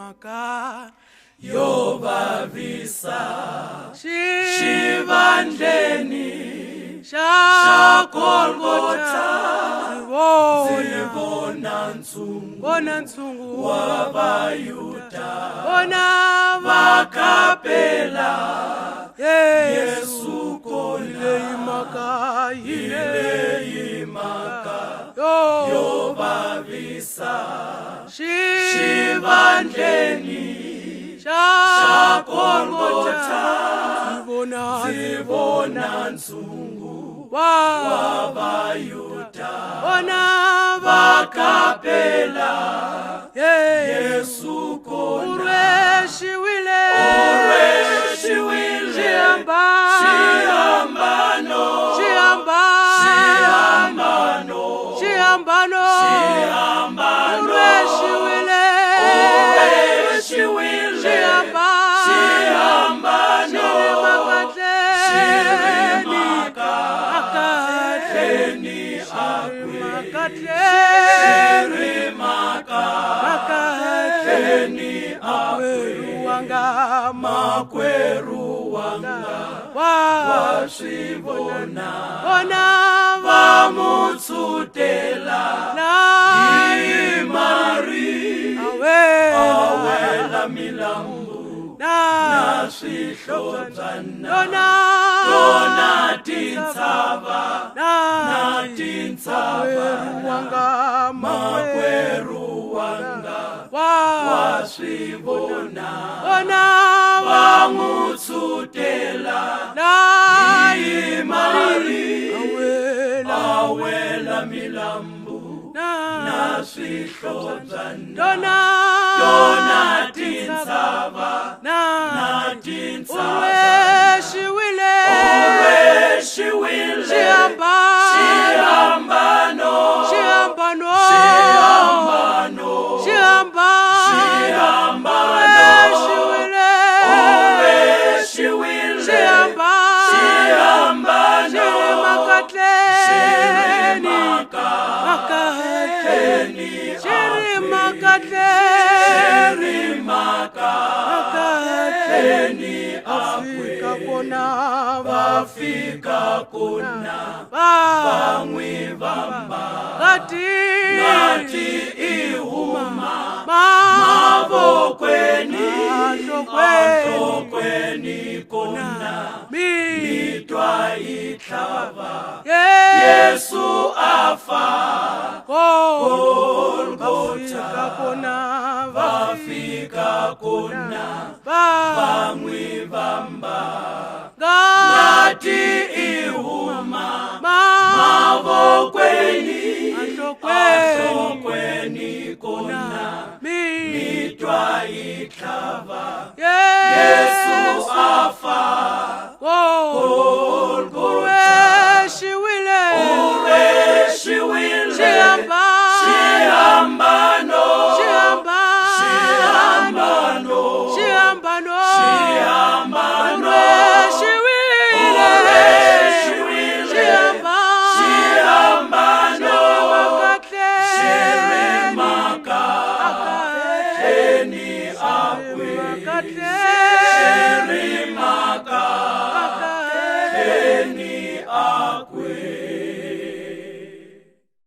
maka yobavisa shivandleni shakolgotha zibona nsungu wabayuda vakapela Yesu kona ile imaka yobavisa shivandleni shakolgotha zibona nsungu wabayuda vakapela Yesu kona urweshiwile Chiambano urweshiwile makweru wanga wasivona vamutsutela imari awela milambu na swihlodzana tona tintsava makweru wanga wasivona vamutsutela imari awela milambu na swihlodzana tona tintsava urweshiwile Vafika kuna vamwe vamba ngati ihuma mavokweni kona mitwa itlava Yesu afa Golgotha vafika kuna vamwe vamba ngati ihuma mavokweni